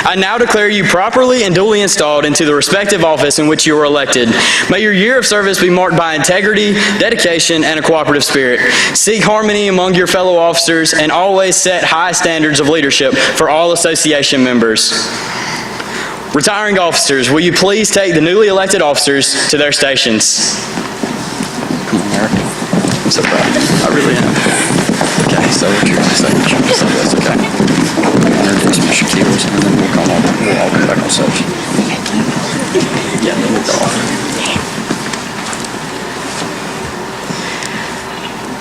I now declare you properly and duly installed into the respective office in which you were elected. May your year of service be marked by integrity, dedication, and a cooperative spirit. Seek harmony among your fellow officers and always set high standards of leadership for all association members. Retiring officers, will you please take the newly elected officers to their stations? Come on, Eric. I'm so proud. I really am. Okay, so that's okay. I'll introduce Mr. Keels, and then we'll all come back on stage. Yeah, then we'll go off.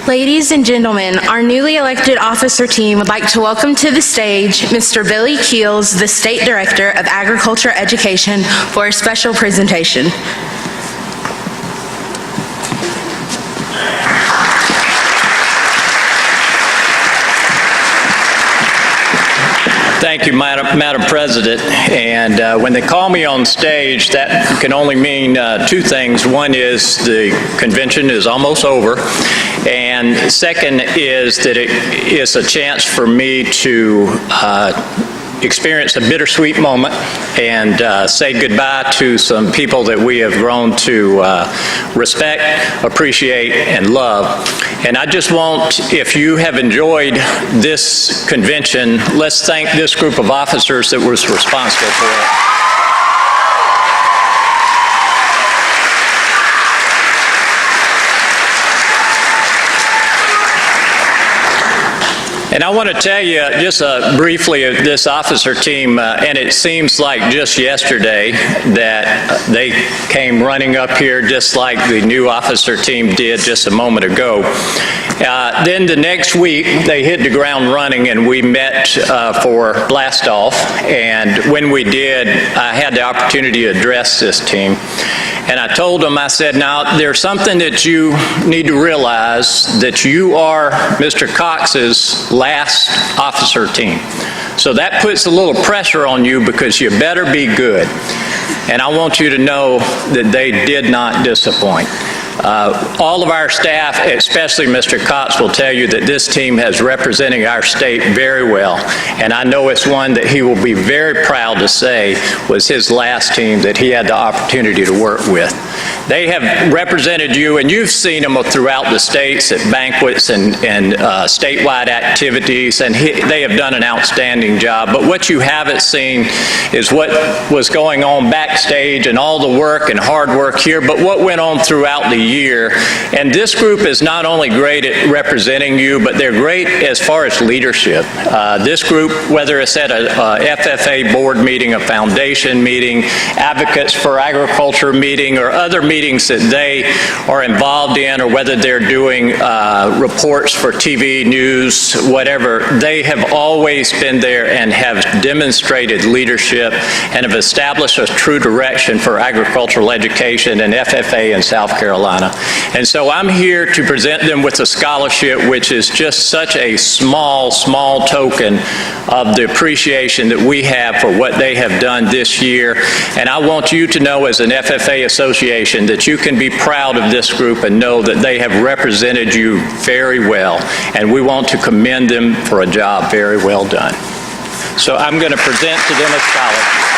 Ladies and gentlemen, our newly elected officer team would like to welcome to the stage Mr. Billy Keels, the State Director of Agriculture Education, for a special presentation. Thank you, Madam President. And when they call me on stage, that can only mean two things. One is the convention is almost over. And second is that it is a chance for me to experience a bittersweet moment and say goodbye to some people that we have grown to respect, appreciate, and love. And I just want, if you have enjoyed this convention, let's thank this group of officers that was responsible for it. And I want to tell you just briefly of this officer team, and it seems like just yesterday that they came running up here just like the new officer team did just a moment ago. Then the next week, they hit the ground running, and we met for blast-off. And when we did, I had the opportunity to address this team. And I told them, I said, now, there's something that you need to realize, that you are Mr. Cox's last officer team. So that puts a little pressure on you because you better be good. And I want you to know that they did not disappoint. All of our staff, especially Mr. Cox, will tell you that this team has represented our state very well. And I know it's one that he will be very proud to say was his last team that he had the opportunity to work with. They have represented you, and you've seen them throughout the states at banquets and statewide activities, and they have done an outstanding job. But what you haven't seen is what was going on backstage and all the work and hard work here, but what went on throughout the year. And this group is not only great at representing you, but they're great as far as leadership. This group, whether it's at a FFA board meeting, a foundation meeting, Advocates for Agriculture meeting, or other meetings that they are involved in, or whether they're doing reports for TV news, whatever, they have always been there and have demonstrated leadership and have established a true direction for agricultural education and FFA in South Carolina. And so I'm here to present them with a scholarship, which is just such a small token of the appreciation that we have for what they have done this year. And I want you to know, as an FFA association, that you can be proud of this group and know that they have represented you very well. And we want to commend them for a job very well done. So I'm going to present to them a scholarship.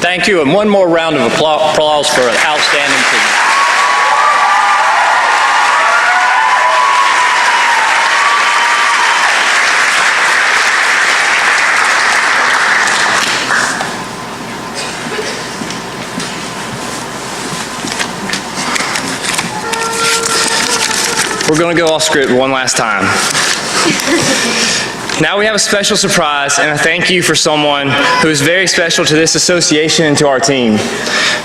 Thank you, and one more round of applause for an outstanding team. We're going to go off script one last time. Now we have a special surprise and a thank you for someone who is very special to this association and to our team.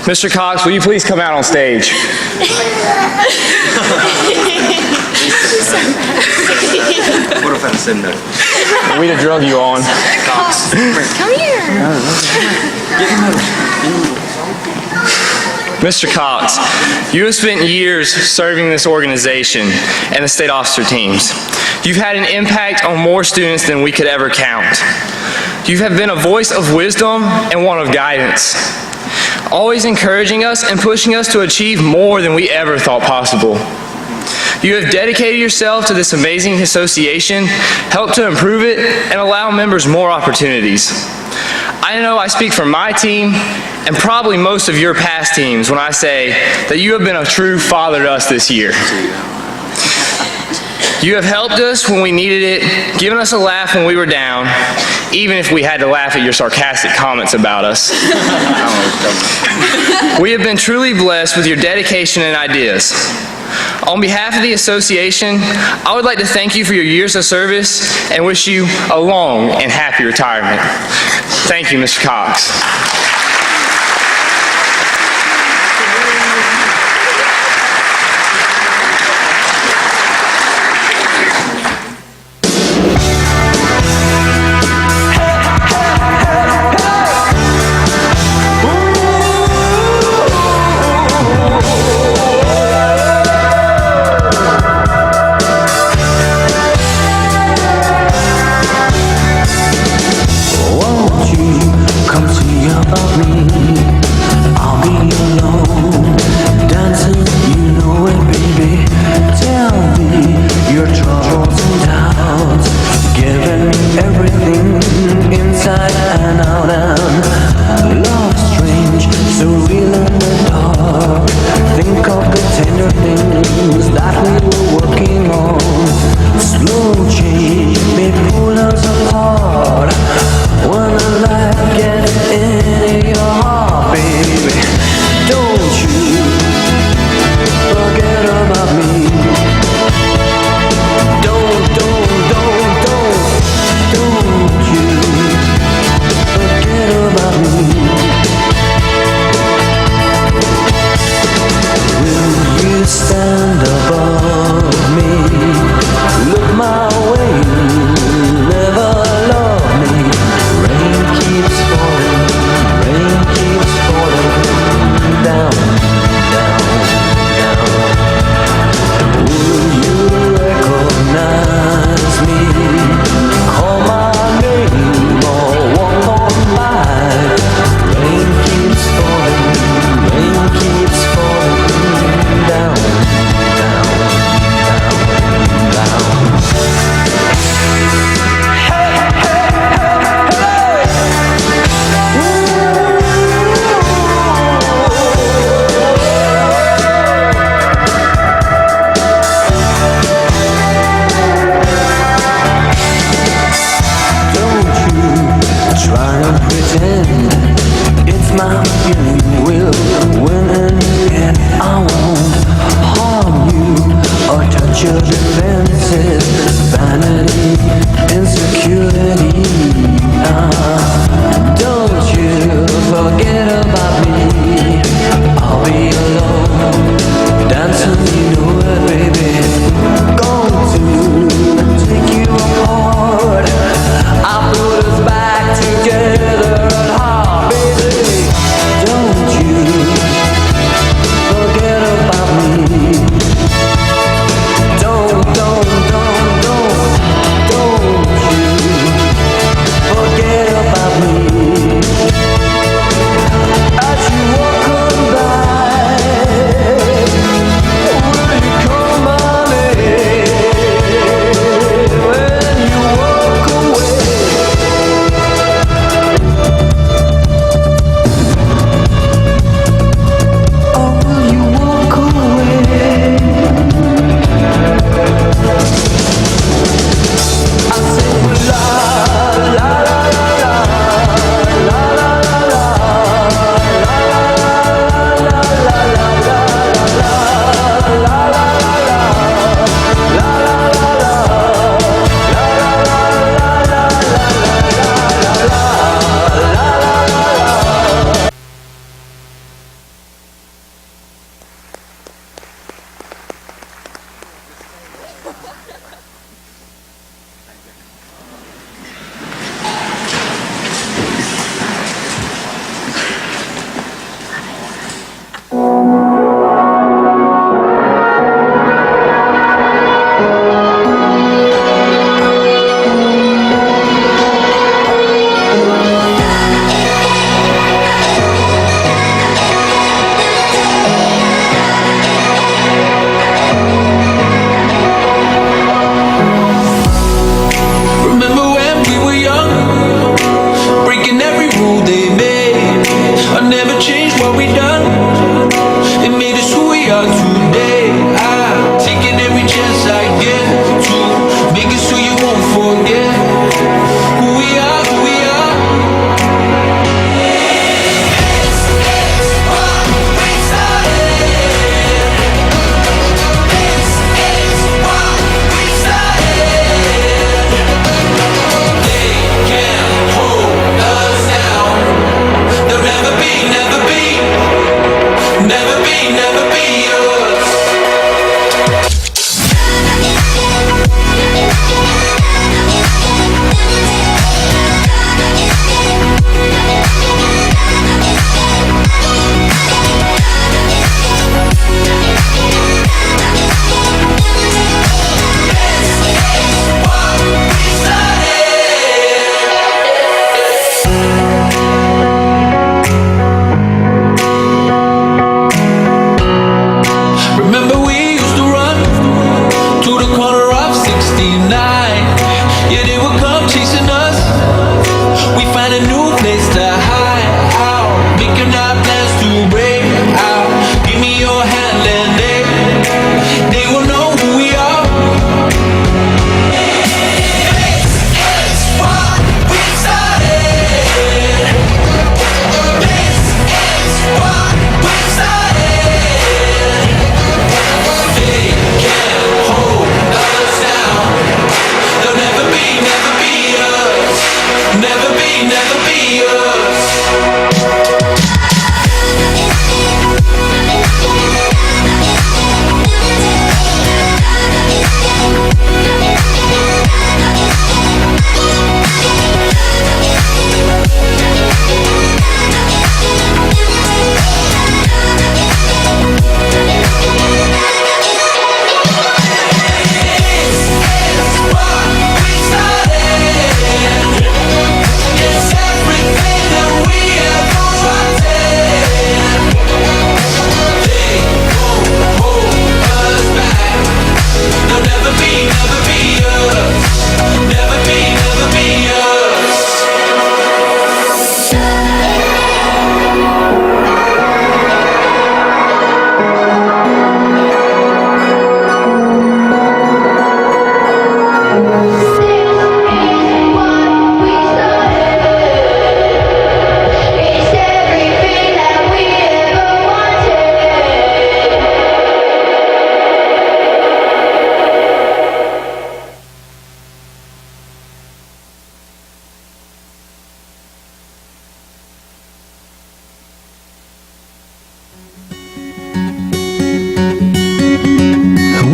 Mr. Cox, will you please come out on stage? What if I said no? We'd have drug you on. Come here. Get him over. Mr. Cox, you have spent years serving this organization and the state officer teams. You've had an impact on more students than we could ever count. You have been a voice of wisdom and one of guidance, always encouraging us and pushing us to achieve more than we ever thought possible. You have dedicated yourself to this amazing association, helped to improve it, and allow members more opportunities. I know I speak for my team and probably most of your past teams when I say that you have been a true father to us this year. You have helped us when we needed it, given us a laugh when we were down, even if we had to laugh at your sarcastic comments about us. We have been truly blessed with your dedication and ideas. On behalf of the association, I would like to thank you for your years of service and wish you a long and happy retirement. Thank you, Mr. Cox. Together, baby, don't you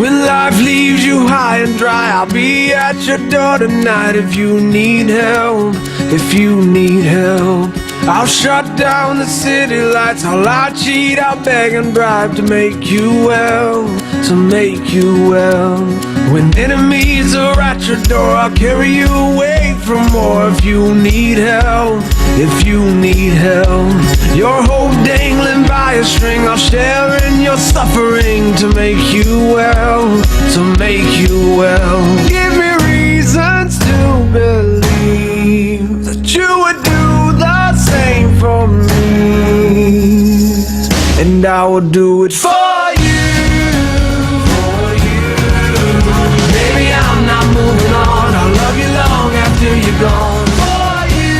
When life leaves you high and dry, I'll be at your door tonight if you need help, if you need help. I'll shut down the city lights, I'll lie, cheat, I'll beg and bribe to make you well, to make you well. When enemies are at your door, I'll carry you away from more if you need help, if you need help. Your hope dangling by a string, I'll share in your suffering to make you well, to make you well. Give me reasons to believe that you would do the same for me, and I will do it for you. Baby, I'm not moving on, I'll love you long after you're gone. For you,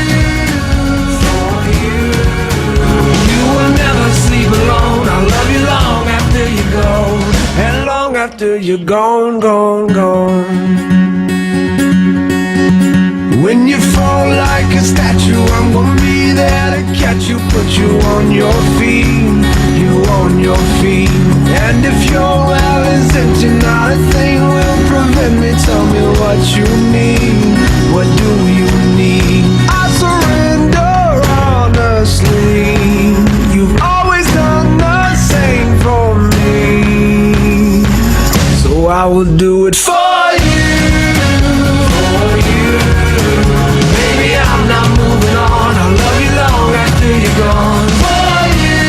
you will never sleep alone, I'll love you long after you go, and long after you're gone, gone, gone. When you fall like a statue, I'm gonna be there to catch you, put you on your feet, you on your feet. And if your well is empty, not a thing will prevent me. Tell me what you need, what do you need? I surrender honestly, you've always done the same for me, so I will do it for you. I'm not moving on, I'll love you long after you're gone. For you,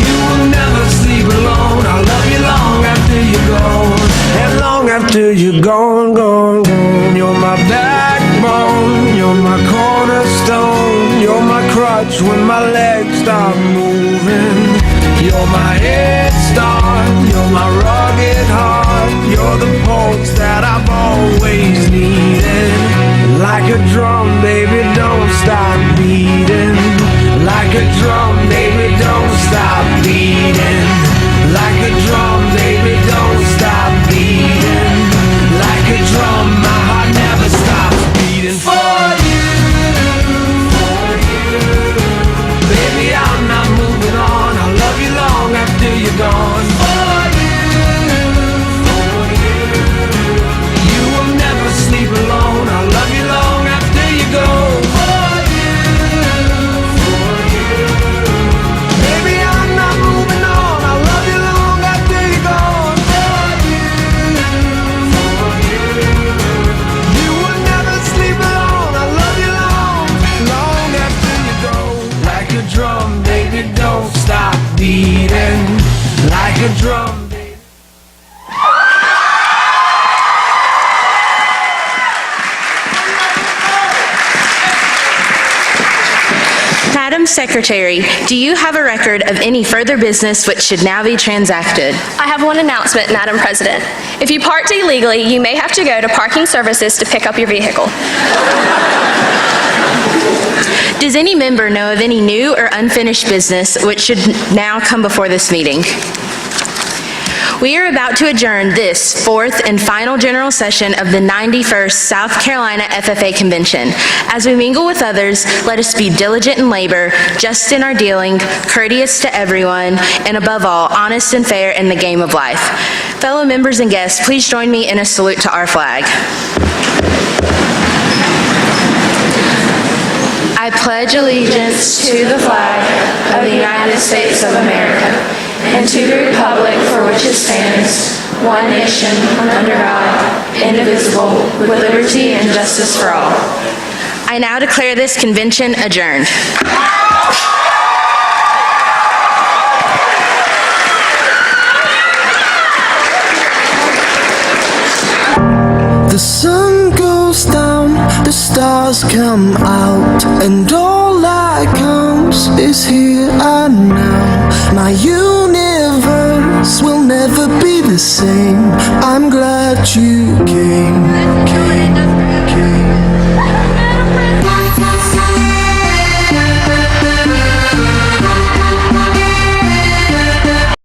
you will never sleep alone, I'll love you long after you're gone, and long after you're gone, gone, gone. You're my backbone, you're my cornerstone, you're my crutch when my legs stop moving. You're my head start, you're my rugged heart, you're the pulse that I've always needed. Like a drum, baby, don't stop beating. Like a drum, baby, don't stop beating. Like a drum, baby, don't stop beating. Like a drum, my heart never stops beating. For you, baby, I'm not moving on, I'll love you long after you're gone. For you will never sleep alone, I'll love you long after you go. For you, baby, I'm not moving on, I'll love you long after you're gone. For you will never sleep alone, I'll love you long, long after you go. Like a drum, baby, don't stop beating. Like a drum. Madam Secretary, do you have a record of any further business which should now be transacted? I have one announcement, Madam President. If you parked illegally, you may have to go to parking services to pick up your vehicle. Does any member know of any new or unfinished business which should now come before this meeting? We are about to adjourn this fourth and final general session of the 91st South Carolina FFA Convention. As we mingle with others, let us be diligent in labor, just in our dealing, courteous to everyone, and above all, honest and fair in the game of life. Fellow members and guests, please join me in a salute to our flag. I pledge allegiance to the flag of the United States of America and to the republic for which it stands, one nation, under God, indivisible, with liberty and justice for all. I now declare this convention adjourned. The sun goes down, the stars come out, and all that counts is here and now. My universe will never be the same. I'm glad you came.